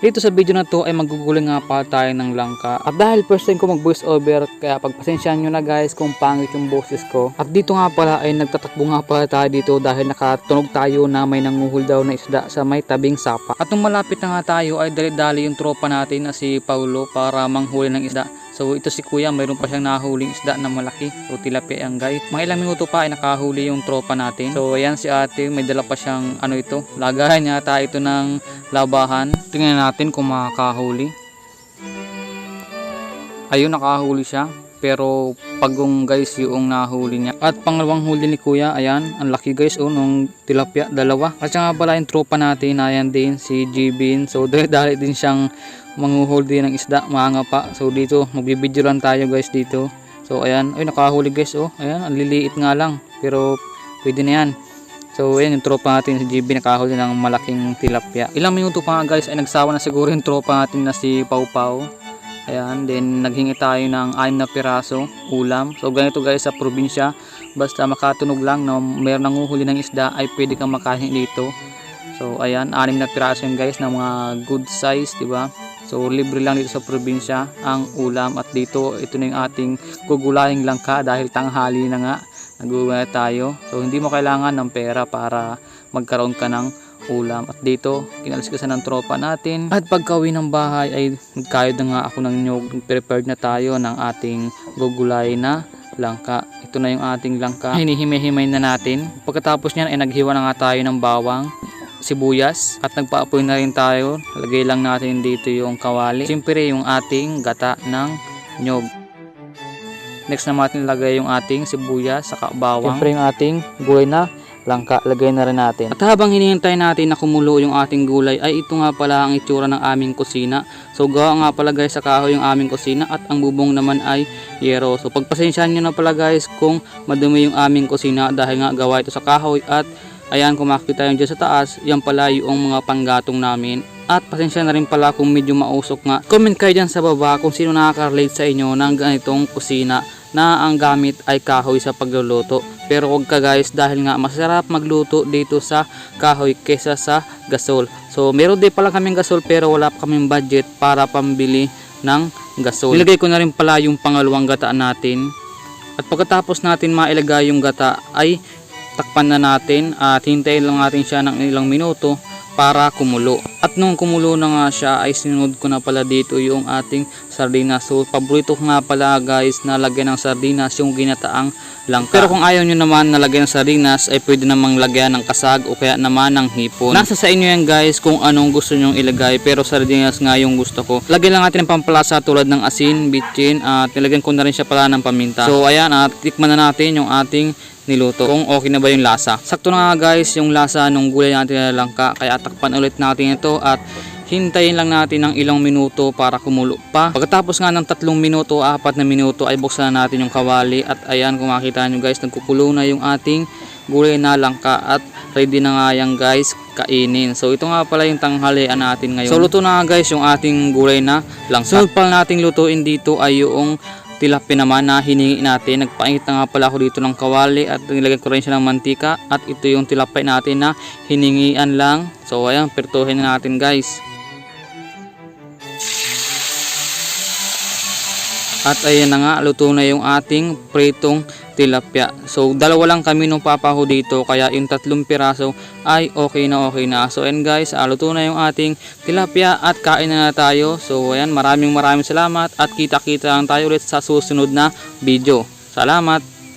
Dito sa video na to ay maguguling nga pa tayo ng langka. At dahil first time ko mag voice over, kaya pagpasensyahan nyo na guys kung pangit yung boses ko. At dito nga pala ay nagtatakbo nga pala tayo dito dahil nakatunog tayo na may nanguhul daw na isda sa may tabing sapa. At nung malapit na nga tayo ay dali-dali yung tropa natin na si Paulo para manghuli ng isda. So ito si kuya, mayroon pa siyang nahuling isda na malaki. So tilapia yan guys. Mga ilang minuto pa ay nakahuli yung tropa natin. So ayan si ate, may dala pa siyang ano ito. Lagahan niya ata ito ng labahan. Tingnan natin kung makakahuli. Ayun, nakahuli siya. Pero pagong guys yung nahuli niya. At pangalawang huli ni kuya, ayan, ang laki guys nung tilapia, dalawa. At siya nga pala yung tropa natin, ayan din si Jibin. So dali din siyang manguhuli din ng isda, mga pa. So dito magbibideo lang tayo guys dito. So ayan, ay nakahuli guys, ayan, ang liliit nga lang pero pwede na yan. So ayan yung tropa natin si GB, nakahuli ng malaking tilapia. Ilang minuto pa nga guys ay nagsawa na siguro yung tropa natin na si Pau Pau. Ayan, then naghingi tayo ng 6 na piraso ulam. So ganito guys sa probinsya, basta makatunog lang na mayroon nanguhuli ng isda ay pwede kang makain dito. So ayan, 6 na piraso yun guys, na mga good size, diba? So libre lang dito sa probinsya ang ulam. At dito ito na yung ating gugulahing langka dahil tanghali na nga, nagugulay tayo. So hindi mo kailangan ng pera para magkaroon ka ng ulam. At dito kinaliskasan ng tropa natin. At pagka-uwi ng bahay ay nagkayod na nga ako ng nyog. Prepared na tayo ng ating gugulay na langka. Ito na yung ating langka, hinihimay-himay na natin. Pagkatapos niyan ay naghiwa na nga tayo ng bawang, sibuyas, at nagpaapoy na rin tayo. Lagay lang natin dito yung kawali, siyempre yung ating gata ng nyog. Next naman natin lagay yung ating sibuyas saka bawang, siyempre yung ating gulay na langka, lagay na rin natin. At habang hinihintay natin na kumulo yung ating gulay ay ito nga pala ang itsura ng aming kusina. So gawa nga pala guys sa kahoy yung aming kusina at ang bubong naman ay yero. So pagpasensyahan nyo na pala guys kung madumi yung aming kusina dahil nga gawa ito sa kahoy. At ayan, kung makikita yung dyan sa taas, yan pala yung mga panggatong namin. At pasensya na rin pala kung medyo mausok nga. Comment kayo dyan sa baba kung sino nakaka-relate sa inyo ng ganitong kusina na ang gamit ay kahoy sa pagluluto. Pero huwag ka guys, dahil nga masarap magluto dito sa kahoy kesa sa gasol. So meron din pala kaming gasol pero wala pa kaming budget para pambili ng gasol. Nilagay ko na rin pala yung pangalawang gata natin. At pagkatapos natin mailagay yung gata ay takpan na natin at hintayin lang natin siya ng ilang minuto para kumulo. At nung kumulo na nga siya ay sinunod ko na pala dito yung ating sardinas. So paborito ko nga pala guys na lagyan ng sardinas yung ginataang langka. Pero kung ayaw nyo naman na lagyan ng sardinas ay pwede namang lagyan ng kasag o kaya naman ng hipon. Nasa sa inyo yan guys kung anong gusto nyong ilagay, pero sardinas nga yung gusto ko. Lagyan lang natin ng pampalasa tulad ng asin, bitchin, at nilagyan ko na rin siya pala ng paminta. So ayan, at tikman na natin yung ating niluto kung okay na ba yung lasa. Sakto na nga guys yung lasa nung gulay natin na langka, kaya takpan ulit natin ito at hintayin lang natin ng ilang minuto para kumulo pa. Pagkatapos nga ng 3 minuto, 4 na minuto ay buksan na natin yung kawali. At ayan, kung makita nyo guys, nagkukulo na yung ating gulay na langka at ready na nga yan guys kainin. So ito nga pala yung tanghalian natin ngayon. So luto na nga guys yung ating gulay na langka. Sunod pala nating lutuin dito ay yung tilapia naman na hiningi natin. Nagpainit na nga pala ako dito ng kawali at nilagyan ko rin siya ng mantika. At ito yung tilapia natin na hiningian lang. So ayan, pertuhin na natin guys. At ayan na nga, luto na yung ating pritong tilapia. So dalawa lang kami nung papa ko dito, kaya yung 3 piraso ay okay na. So ayan guys, luto na yung ating tilapia at kain na tayo. So ayan, maraming salamat at kita-kita lang tayo ulit sa susunod na video. Salamat!